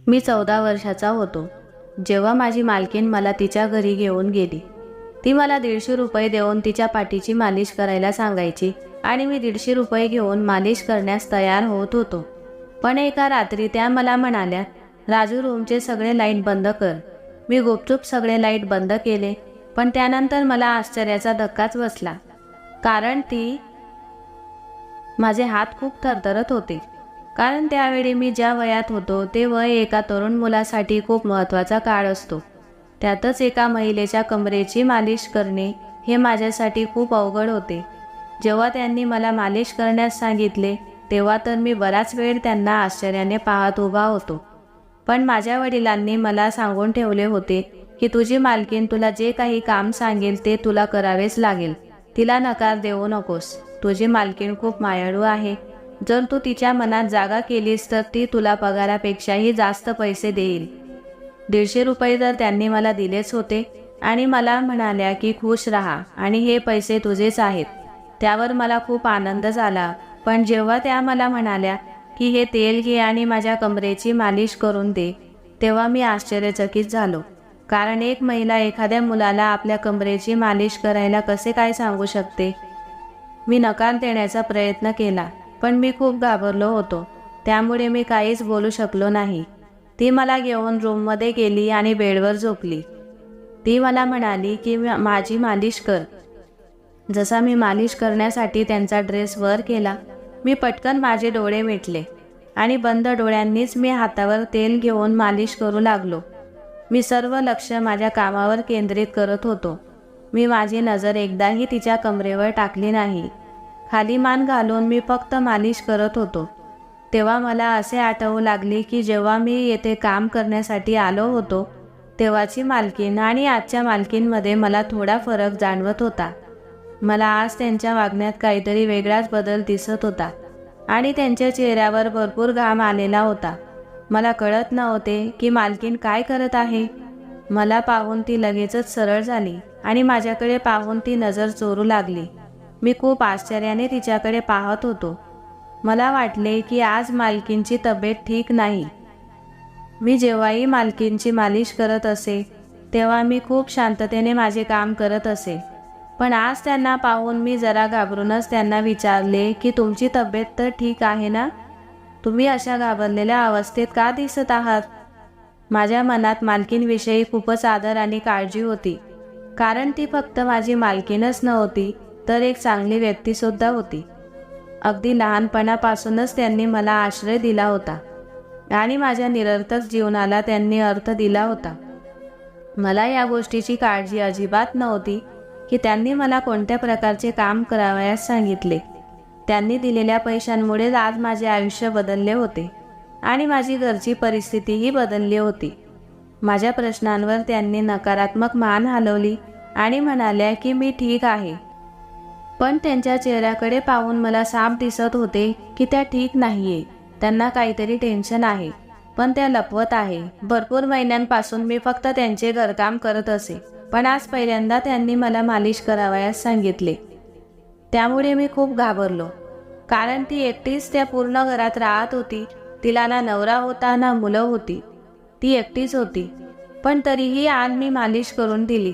मी 14 वर्षाचा होतो जेव्हा माझी मालकीण मला तिच्या घरी घेऊन गेली. ती मला 150 रुपये देऊन तिच्या पाठीची मालिश करायला सांगायची आणि मी 150 रुपये घेऊन मालिश करण्यास तयार होत होतो. पण एका रात्री त्या मला म्हणाल्या, राजू रूमचे सगळे लाईट बंद कर. मी गुपचूप सगळे लाईट बंद केले, पण त्यानंतर मला आश्चर्याचा धक्काच बसला. कारण माझे हात खूप थरथरत होते. कारण त्यावेळी मी ज्या वयात होतो ते वय एका तरुण मुलासाठी खूप महत्त्वाचा काळ असतो. त्यातच एका महिलेच्या कमरेची मालिश करणे हे माझ्यासाठी खूप अवघड होते. जेव्हा त्यांनी मला मालिश करण्यास सांगितले तेव्हा तर मी बराच वेळ त्यांना आश्चर्याने पाहत उभा होतो. पण माझ्या वडिलांनी मला सांगून ठेवले होते की तुझी मालकीण तुला जे काही काम सांगेल ते तुला करावेच लागेल. तिला नकार देऊ नकोस. तुझी मालकीण खूप मायाळू आहे. जर तू तिच्या मनात जागा केलीस तर ती तुला पगारापेक्षाही जास्त पैसे देईल. 150 रुपये तर त्यांनी मला दिलेच होते आणि मला म्हणाल्या की खुश राहा आणि हे पैसे तुझेच आहेत. त्यावर मला खूप आनंद झाला. पण जेव्हा त्या मला म्हणाल्या की हे तेल घे आणि माझ्या कमरेची मालिश करून दे, तेव्हा मी आश्चर्यचकित झालो. कारण एक महिला एखाद्या मुलाला आपल्या कमरेची मालिश करायला कसे काय सांगू शकते. मी नकार देण्याचा प्रयत्न केला, पण मी खूप घाबरलो होतो. त्यामुळे मी काहीच बोलू शकलो नाही. ती मला घेऊन रूममध्ये गेली आणि बेडवर झोपली. ती मला म्हणाली की माझी मालिश कर. जसा मी मालिश करण्यासाठी त्यांचा ड्रेस वर केला, मी पटकन माझे डोळे मिटले आणि बंद डोळ्यांनीच मी हातावर तेल घेऊन मालिश करू लागलो. मी सर्व लक्ष माझ्या कामावर केंद्रित करत होतो. मी माझी नजर एकदाही तिच्या कमरेवर टाकली नाही. खाली मान घालून मी फक्त मालिश करत होतो. तेव्हा मला असे आठवू लागले की जेव्हा मी येथे काम करण्यासाठी आलो होतो तेव्हाची मालकीण आणि आजच्या मालकीणमध्ये मला थोडा फरक जाणवत होता. मला आज त्यांच्या वागण्यात काहीतरी वेगळाच बदल दिसत होता आणि त्यांच्या चेहऱ्यावर भरपूर घाम आलेला होता. मला कळत नव्हते की मालकीण काय करत आहे. मला पाहून ती लगेचच सरळ झाली आणि माझ्याकडे पाहून ती नजर चोरू लागली. मी खूप आश्चर्याने तिच्याकडे पाहत होतो. मला वाटले की आज मालकीणची तब्येत ठीक नाही. मी जेव्हाही मालकीणची मालिश करत असे तेव्हा मी खूप शांततेने माझे काम करत असे. पण आज त्यांना पाहून मी जरा घाबरूनच त्यांना विचारले की तुमची तब्येत तर ठीक आहे ना? तुम्ही अशा घाबरलेल्या अवस्थेत का दिसत आहात? माझ्या मनात मालकीणविषयी खूपच आदर आणि काळजी होती. कारण ती फक्त माझी मालकीणच नव्हती तर एक चांगली व्यक्तीसुद्धा होती. अगदी लहानपणापासूनच त्यांनी मला आश्रय दिला होता आणि माझ्या निरर्थक जीवनाला त्यांनी अर्थ दिला होता. मला या गोष्टीची काळजी अजिबात नव्हती की त्यांनी मला कोणत्या प्रकारचे काम करावयास सांगितले. त्यांनी दिलेल्या पैशांमुळेच आज माझे आयुष्य बदलले होते आणि माझी घरची परिस्थितीही बदलली होती. माझ्या प्रश्नांवर त्यांनी नकारात्मक मान हलवली आणि म्हणाल्या की मी ठीक आहे. पण त्यांच्या चेहऱ्याकडे पाहून मला साफ दिसत होते की त्या ठीक नाहीये. त्यांना काहीतरी टेन्शन आहे, पण त्या लपवत आहे. भरपूर महिन्यांपासून मी फक्त त्यांचे घरकाम करत असे, पण आज पहिल्यांदा त्यांनी मला मालिश करावयास सांगितले. त्यामुळे मी खूप घाबरलो. कारण ती एकटीच त्या पूर्ण घरात राहत होती. तिला ना नवरा होता ना मुलं होती. ती एकटीच होती. पण तरीही आज मी मालिश करून दिली.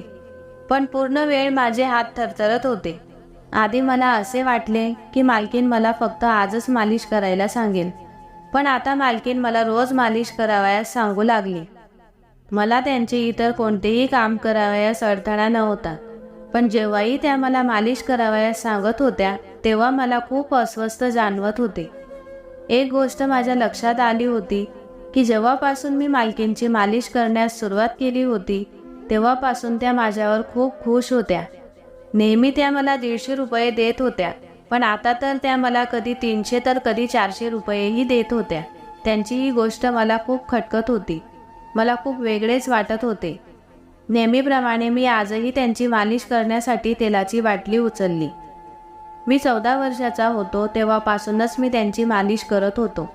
पण पूर्ण वेळ माझे हात थरथरत होते. आधी मला असे वाटले की मालकीण मला फक्त आजच मालिश करायला सांगेल, पण आता मालकीण मला रोज मालिश करावयास सांगू लागली. मला त्यांचे इतर कोणतेही काम करावयास अडथळा नव्हता, पण जेव्हाही त्या मला मालिश करावयास सांगत होत्या तेव्हा मला खूप अस्वस्थ जाणवत होते. एक गोष्ट माझ्या लक्षात आली होती की जेव्हापासून मी मालकीणची मालिश करण्यास सुरुवात केली होती तेव्हापासून त्या माझ्यावर खूप खुश होत्या. नेहमी त्या मला 150 रुपये देत होत्या, पण आता तर त्या मला कधी 300 तर कधी 400 रुपयेही देत होत्या. त्यांची ही गोष्ट मला खूप खटकत होती. मला खूप वेगळेच वाटत होते. नेहमीप्रमाणे मी आजही त्यांची मालिश करण्यासाठी तेलाची बाटली उचलली. मी 14 वर्षाचा होतो तेव्हापासूनच मी त्यांची मालिश करत होतो.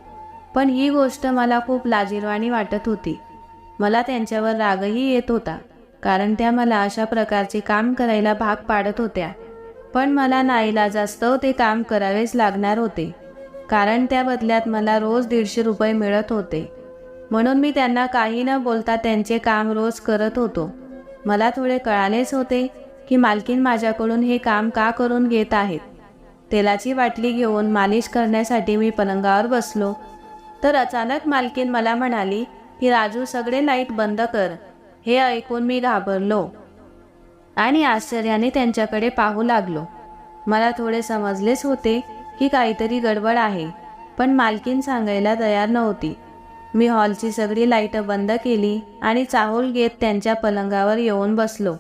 पण ही गोष्ट मला खूप लाजिरवाणी वाटत होती. मला त्यांच्यावर रागही येत होता, कारण त्या मला अशा प्रकारचे काम करायला भाग पाडत होत्या. पण मला नाईलाजास्तव ते काम करावेच लागणार होते, कारण त्या बदल्यात मला रोज 150 रुपये मिळत होते. म्हणून मी त्यांना काही न बोलता त्यांचे काम रोज करत होतो. मला थोडे कळालेच होते की मालकीन माझ्याकडून हे काम का करून घेत आहेत. तेलाची बाटली घेऊन मालिश करण्यासाठी मी पलंगावर बसलो तर अचानक मालकीन मला म्हणाली की राजू, सगळे लाईट बंद कर. हे ऐकून मी घाबरलो आणि आश्चर्याने त्यांच्याकडे पाहू लागलो. मला थोडे समजलेच होते की काहीतरी गडबड आहे, पण मालकीन सांगायला तयार नव्हती. मी हॉलची सगळी लाईट बंद केली आणि चाहूल घेत त्यांच्या पलंगावर येऊन बसलो.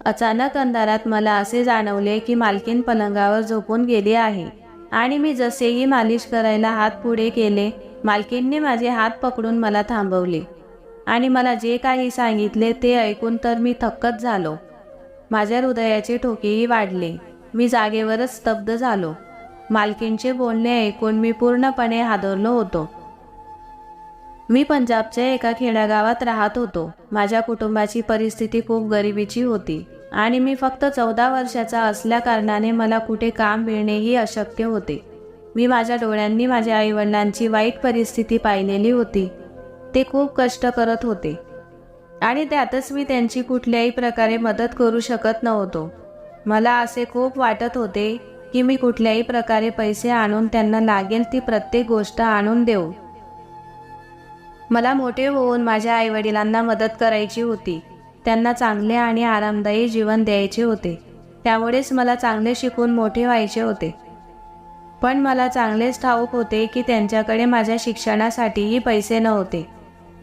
अचानक अंधारात मला असे जाणवले की मालकीन पलंगावर झोपून गेली आहे आणि मी जसेही मालिश करायला हात पुढे केले, मालकीनने माझे हात पकडून मला थांबवले आणि मला जे काही सांगितले ते ऐकून तर मी थक्कच झालो. माझ्या हृदयाचे ठोकेही वाढले. मी जागेवरच स्तब्ध झालो. मालकीनचे बोलणे ऐकून मी पूर्णपणे हादरलो होतो. मी पंजाबच्या एका खेड्यागावात राहत होतो. माझ्या कुटुंबाची परिस्थिती खूप गरिबीची होती आणि मी फक्त 14 वर्षाचा असल्या कारणाने मला कुठे काम मिळणेही अशक्य होते. मी माझ्या डोळ्यांनी माझ्या आईवडिलांची वाईट परिस्थिती पाहिलेली होती. ते खूप कष्ट करत होते आणि त्यातच मी त्यांची कुठल्याही प्रकारे मदत करू शकत नव्हतो. मला असे खूप वाटत होते की मी कुठल्याही प्रकारे पैसे आणून त्यांना लागेल ती प्रत्येक गोष्ट आणून देऊ. मला मोठे होऊन माझ्या आईवडिलांना मदत करायची होती. त्यांना चांगले आणि आरामदायी जीवन द्यायचे होते. त्यामुळेच मला चांगले शिकून मोठे व्हायचे होते. पण मला चांगलेच ठाऊक होते की त्यांच्याकडे माझ्या शिक्षणासाठीही पैसे नव्हते.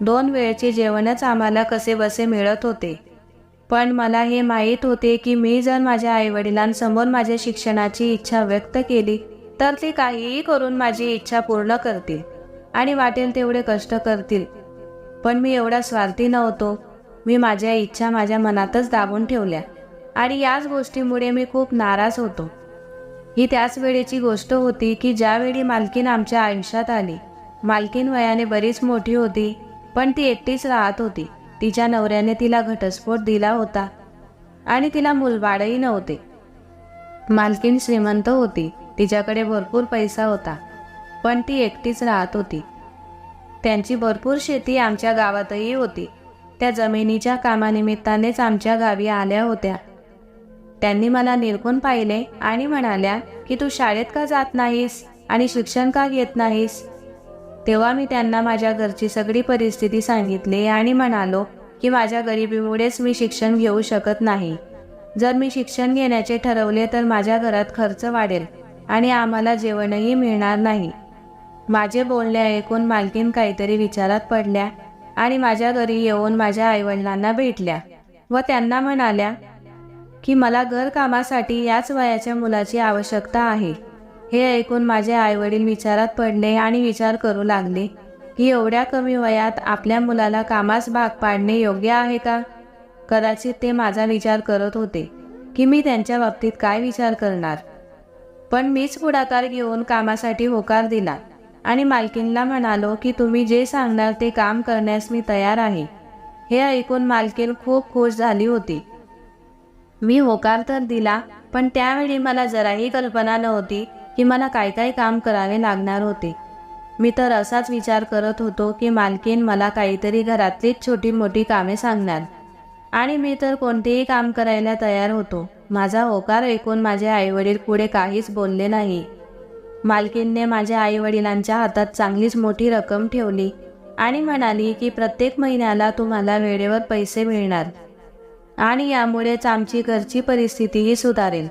2 वेळचे जेवणच आम्हाला कसेबसे मिळत होते. पण मला हे माहीत होते की मी जर माझ्या आईवडिलांसमोर माझ्या शिक्षणाची इच्छा व्यक्त केली तर ते काहीही करून माझी इच्छा पूर्ण करतील आणि वाटेल तेवढे कष्ट करतील. पण मी एवढा स्वार्थी नव्हतो. मी माझ्या इच्छा माझ्या मनातच दाबून ठेवल्या आणि याच गोष्टीमुळे मी खूप नाराज होतो. ही त्याच वेळेची गोष्ट होती की ज्यावेळी मालकीन आमच्या आयुष्यात आली. मालकीन वयाने बरीच मोठी होती, पण ती एकटीच राहत होती. तिच्या नवऱ्याने तिला घटस्फोट दिला होता आणि तिला मूलबाळही नव्हते. मालकीन श्रीमंत होती. तिच्याकडे भरपूर पैसा होता, पण ती एकटीच राहत होती. त्यांची भरपूर शेती आमच्या गावातही होती. त्या जमिनीच्या कामानिमित्तानेच आमच्या गावी आल्या होत्या. त्यांनी मला निरखून पाहिले आणि म्हणाल्या की तू शाळेत का जात नाहीस आणि शिक्षण का घेत नाहीस. तेव्हा मी त्यांना माझ्या घरची सगळी परिस्थिती सांगितली आणि म्हणालो की माझ्या गरिबीमुळेच मी शिक्षण घेऊ शकत नाही. जर मी शिक्षण घेण्याचे ठरवले तर माझ्या घरात खर्च वाढेल आणि आम्हाला जेवणही मिळणार नाही. माझे बोलणे ऐकून मालकीन काहीतरी विचारात पडल्या आणि माझ्या घरी येऊन माझ्या आईवडिलांना भेटल्या व त्यांना म्हणाल्या की मला घरकामासाठी याच वयाच्या मुलाची आवश्यकता आहे. हे ऐकून माझे आईवडील विचारात पडले आणि विचार करू लागले की एवढ्या कमी वयात आपल्या मुलाला कामास भाग पाडणे योग्य आहे का. कदाचित ते माझा विचार करत होते की मी त्यांच्या बाबतीत काय विचार करणार. पण मीच पुढाकार घेऊन कामासाठी होकार दिला आणि मालकीनला म्हणालो की तुम्ही जे सांगणार ते काम करण्यास मी तयार आहे. हे ऐकून मालकीन खूप खुश झाली होती. मी होकार तर दिला, पण त्यावेळी मला जराही कल्पना नव्हती की मला काय काय काम करावे लागणार होते. मी तर असाच विचार करत होतो की मालकीन मला काहीतरी घरातलीच छोटी मोठी कामे सांगणार आणि मी तर कोणतेही काम करायला तयार होतो. माझा होकार ऐकून माझे आईवडील पुढे काहीच बोलले नाही. मालकीनने माझ्या आईवडिलांच्या हातात चांगलीच मोठी रक्कम ठेवली आणि म्हणाली की प्रत्येक महिन्याला तुम्हाला वेळेवर पैसे मिळणार आणि यामुळेच आमची घरची परिस्थितीही सुधारेल.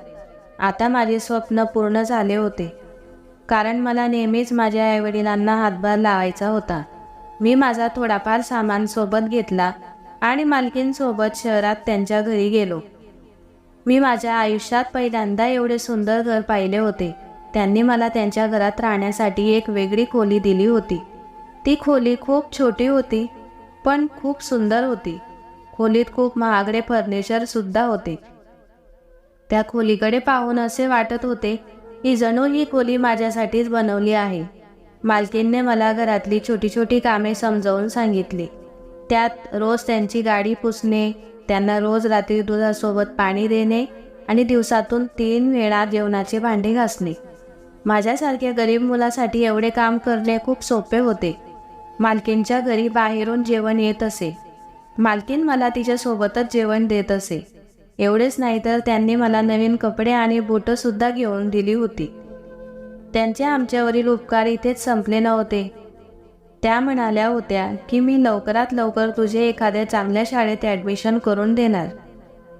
आता माझे स्वप्न पूर्ण झाले होते, कारण मला नेहमीच माझ्या आईवडिलांना हातभार लावायचा होता. मी माझा थोडाफार सामान सोबत घेतला आणि मालकीनसोबत शहरात त्यांच्या घरी गेलो. मी माझ्या आयुष्यात पहिल्यांदा एवढे सुंदर घर पाहिले होते. त्यांनी मला त्यांच्या घरात राहण्यासाठी एक वेगळी खोली दिली होती. ती खोली खूप छोटी होती, पण खूप सुंदर होती. खोलीत खूप महागडे फर्निचर सुद्धा होते. त्या खोलीकडे पाहून असे वाटत होते की जणू ही खोली माझ्यासाठीच बनवली आहे. मालकीनने मला घरातली छोटी छोटी कामे समजावून सांगितली. त्यात रोज त्यांची गाडी पुसणे, त्यांना रोज रात्री दुधासोबत पाणी देणे आणि दिवसातून 3 वेळा जेवणाचे भांडे घासणे. माझ्यासारख्या गरीब मुलासाठी एवढे काम करणे खूप सोपे होते. मालकीनच्या घरी बाहेरून जेवण येत असे. मालकीन मला तिच्यासोबतच जेवण देत असे. एवढेच नाही तर त्यांनी मला नवीन कपडे आणि बुटंसुद्धा घेऊन दिली होती. त्यांचे आमच्यावरील उपकार इथेच संपले नव्हते. त्या म्हणाल्या होत्या की मी लवकरात लवकर तुझे एखाद्या चांगल्या शाळेत ॲडमिशन करून देणार,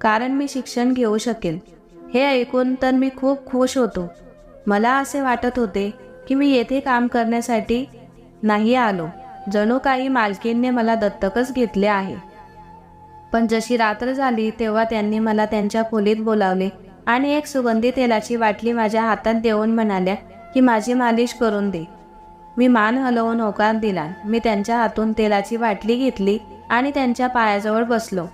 कारण मी शिक्षण घेऊ शकेल. हे ऐकून तर मी खूप खुश होतो. मला असे वाटत होते की मी येथे काम करण्यासाठी नाही आलो, जणू काही मालकीनने मला दत्तकच घेतले आहे. पण जशी रात्र झाली तेव्हा त्यांनी मला त्यांच्या खोलीत बोलावले आणि एक सुगंधी तेलाची बाटली माझ्या हातात देऊन म्हणाल्या की माझी मालिश करून दे. मी मान हलवून होकार दिला. मी त्यांच्या हातून तेलाची बाटली घेतली आणि त्यांच्या पायाजवळ बसलो,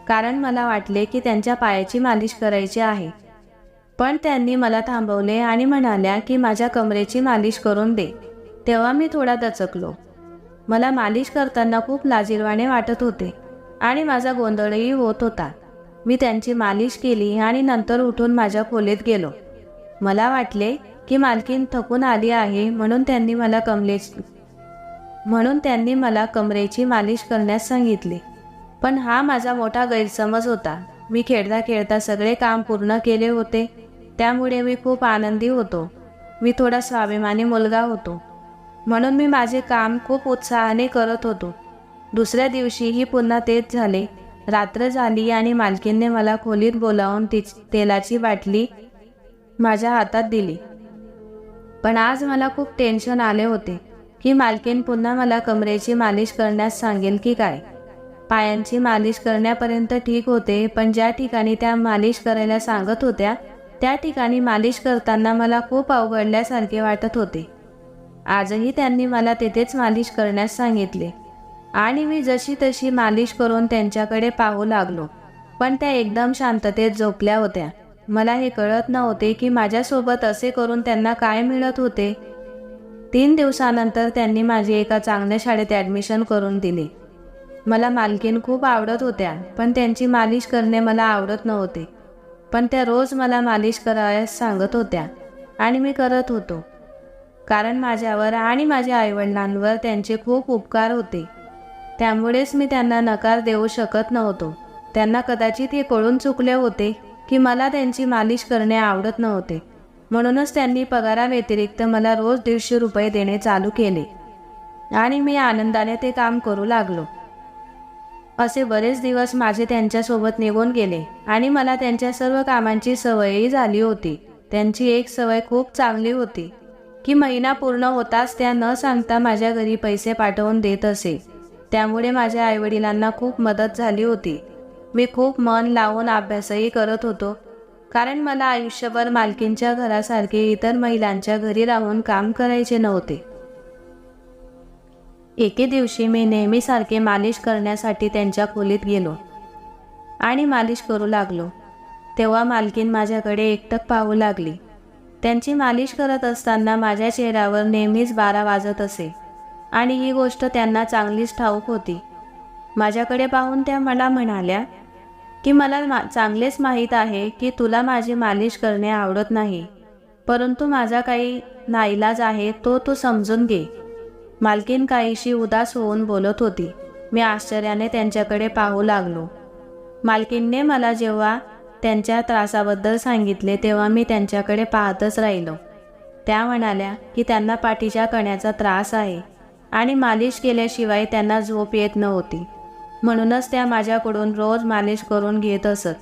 कारण मला वाटले की त्यांच्या पायाची मालिश करायची आहे. पण त्यांनी मला थांबवले आणि म्हणाल्या की माझ्या कमरेची मालिश करून दे. तेव्हा मी थोडा दचकलो. मला मालिश करताना खूप लाजिरवाणे वाटत होते आणि माझा गोंधळही होत होता. मी त्यांची मालिश केली आणि नंतर उठून माझ्या खोलीत गेलो. मला वाटले की मालकीन थकून आली आहे, म्हणून त्यांनी मला कमरेची मालिश करण्यास सांगितले. पण हा माझा मोठा गैरसमज होता. मी खेळता खेळता सगळे काम पूर्ण केले होते, त्यामुळे मी खूप आनंदी होतो. मी थोडा स्वाभिमानी मुलगा होतो, म्हणून मी माझे काम खूप उत्साहाने करत होतो. दुसऱ्या दिवशीही पुन्हा तेच झाले. रात्र झाली आणि मालकीनने मला खोलीत बोलावून तेलाची बाटली माझ्या हातात दिली. पण आज मला खूप टेन्शन आले होते की मालकीन पुन्हा मला कमरेची मालिश करण्यास सांगेल की काय. पायांची मालिश करण्यापर्यंत ठीक होते, पण ज्या ठिकाणी त्या मालिश करायला सांगत होत्या त्या ठिकाणी मालिश करताना मला खूप अवघडल्यासारखे वाटत होते. आजही त्यांनी मला तेथेच मालिश करण्यास सांगितले आणि मी जशी तशी मालिश करून त्यांच्याकडे पाहू लागलो. पण त्या एकदम शांततेत झोपल्या होत्या. मला हे कळत नव्हते की माझ्यासोबत असे करून त्यांना काय मिळत होते. 3 दिवसानंतर त्यांनी माझी एका चांगल्या शाळेत ॲडमिशन करून दिले. मला मालकीन खूप आवडत होत्या, पण त्यांची मालिश करणे मला आवडत नव्हते. पण त्या रोज मला मालिश करायला सांगत होत्या आणि मी करत होतो, कारण माझ्यावर आणि माझ्या आईवडिलांवर त्यांचे खूप उपकार होते. त्यामुळेच मी त्यांना नकार देऊ शकत नव्हतो. त्यांना कदाचित हे कळून चुकले होते की मला त्यांची मालिश करणे आवडत नव्हते, म्हणूनच त्यांनी पगाराव्यतिरिक्त मला रोज 150 रुपये देणे चालू केले आणि मी आनंदाने ते काम करू लागलो. असे बरेच दिवस माझे त्यांच्यासोबत निघून गेले आणि मला त्यांच्या सर्व कामांची सवयही झाली होती. त्यांची एक सवय खूप चांगली होती की महिना पूर्ण होताच त्या न सांगता माझ्या घरी पैसे पाठवून देत असे. त्यामुळे माझ्या आईवडिलांना खूप मदत झाली होती. मी खूप मन लावून अभ्यासही करत होतो, कारण मला आयुष्यभर मालकींच्या घरासारखे इतर महिलांच्या घरी राहून काम करायचे नव्हते. एके दिवशी मी नेहमीसारखे मालिश करण्यासाठी त्यांच्या खोलीत गेलो आणि मालिश करू लागलो. तेव्हा मालकीन माझ्याकडे एकटक पाहू लागली. त्यांची मालिश करत असताना माझ्या चेहऱ्यावर नेहमीच 12 वाजत असे आणि ही गोष्ट त्यांना चांगलीच ठाऊक होती. माझ्याकडे पाहून त्या मला म्हणाल्या की मला चांगलेच माहीत आहे की तुला माझी मालिश करणे आवडत नाही, परंतु माझा काही नाईलाज आहे, तो तू समजून घे. मालकीन काहीशी उदास होऊन बोलत होती. मी आश्चर्याने त्यांच्याकडे पाहू लागलो. मालकीनने मला जेव्हा त्यांच्या त्रासाबद्दल सांगितले तेव्हा मी त्यांच्याकडे पाहतच राहिलो. त्या म्हणाल्या की त्यांना पाठीच्या कण्याचा त्रास आहे आणि मालिश केल्याशिवाय त्यांना झोप येत नव्हती, म्हणूनच त्या माझ्याकडून रोज मालिश करून घेत असत.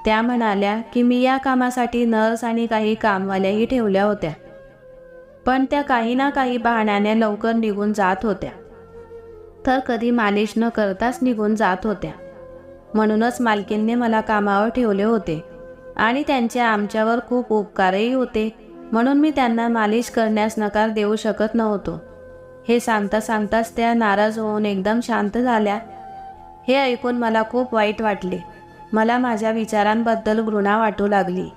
त्या म्हणाल्या की मी या कामासाठी नर्स आणि काही कामवाल्याही ठेवल्या होत्या, पण त्या काही ना काही बहाण्याने लवकर निघून जात होत्या, तर कधी मालिश न करताच निघून जात होत्या. म्हणूनच मालकीनने मला कामावर ठेवले होते आणि त्यांचे आमच्यावर खूप उपकारही होते, म्हणून मी त्यांना मालिश करण्यास नकार देऊ शकत नव्हतो. हे सांगता सांगताच त्या नाराज होऊन एकदम शांत झाल्या. हे ऐकून मला खूप वाईट वाटले. मला माझ्या विचारांबद्दल घृणा वाटू लागली.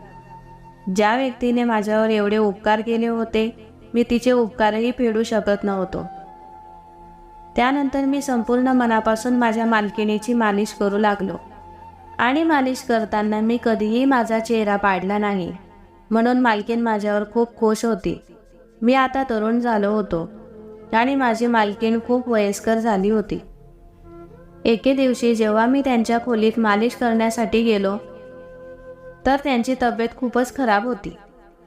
ज्या व्यक्तीने माझ्यावर एवढे उपकार केले होते, मी तिचे उपकारही फेडू शकत नव्हतो. त्यानंतर मी संपूर्ण मनापासून माझ्या मालकिणीची मालिश करू लागलो आणि मालिश करताना मी कधीही माझा चेहरा पाडला नाही, म्हणून मालकीण माझ्यावर खूप खुश होती. मी आता तरुण झालो होतो. आणि माझी मालकीण खूप वयस्कर झाली होती. एके दिवशी जेव्हा मी त्यांच्या खोलीत मालिश करण्यासाठी गेलो तर त्यांची तब्येत खूपच खराब होती.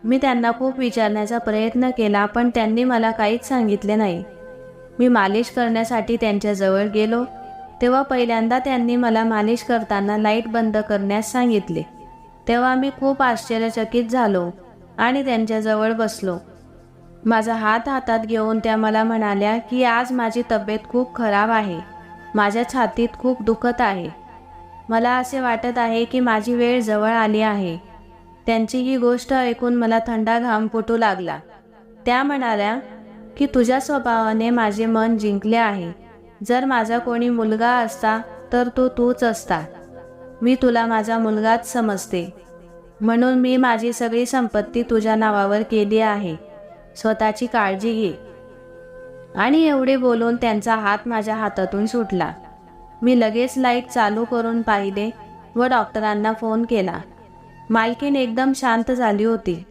मी त्यांना खूप विचारण्याचा प्रयत्न केला, पण त्यांनी मला काहीच सांगितले नाही. मी मालिश करण्यासाठी त्यांच्याजवळ गेलो तेव्हा पहिल्यांदा त्यांनी मला मालिश करताना लाईट बंद करण्यास सांगितले. तेव्हा मी खूप आश्चर्यचकित झालो आणि त्यांच्याजवळ बसलो. माझा हात हातात घेऊन त्या मला म्हणाल्या की आज माझी तब्येत खूप खराब आहे, माझ्या छातीत खूप दुखत आहे, मला असे वाटत आहे की माझी वेळ जवळ आली आहे. त्यांची ही गोष्ट ऐकून मला थंडा घाम फुटू लागला. त्या म्हणाल्या की तुझ्या स्वभावाने माझे मन जिंकले आहे. जर माझा कोणी मुलगा असता तर तो तूच असता. मी तुला माझा मुलगाच समजते, म्हणून मी माझी सगळी संपत्ती तुझ्या नावावर केली आहे. स्वतःची काळजी घे. आणि एवढे बोलून त्यांचा हात माझ्या हातातून सुटला. मी लगेच लाईट चालू करून पाहिले व डॉक्टरांना फोन केला. मालकीण एकदम शांत झाली होती.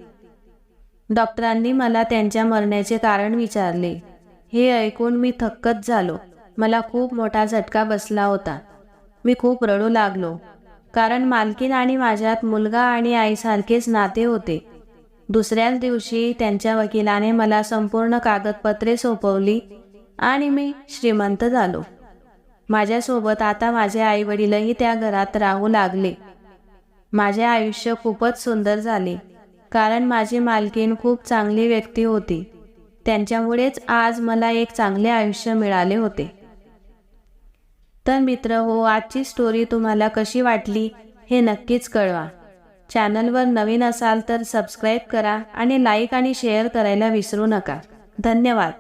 डॉक्टरांनी मला त्यांच्या मरण्याचे कारण विचारले. हे ऐकून मी थक्कच झालो. मला खूप मोठा झटका बसला होता. मी खूप रडू लागलो, कारण मालकीण आणि माझ्यात मुलगा आणि आईसारखेच नाते होते. दुसऱ्याच दिवशी त्यांच्या वकिलाने मला संपूर्ण कागदपत्रे सोपवली आणि मी श्रीमंत झालो. माझ्यासोबत आता माझे आईवडीलही त्या घरात राहू लागले. माझे आयुष्य खूपच सुंदर झाले, कारण माझी मालकीण खूप चांगली व्यक्ती होती. त्यांच्यामुळेच आज मला एक चांगले आयुष्य मिळाले होते. तर मित्र हो, आजची स्टोरी तुम्हाला कशी वाटली हे नक्कीच कळवा. चॅनलवर नवीन असाल तर सबस्क्राईब करा आणि लाईक आणि शेअर करायला विसरू नका. धन्यवाद.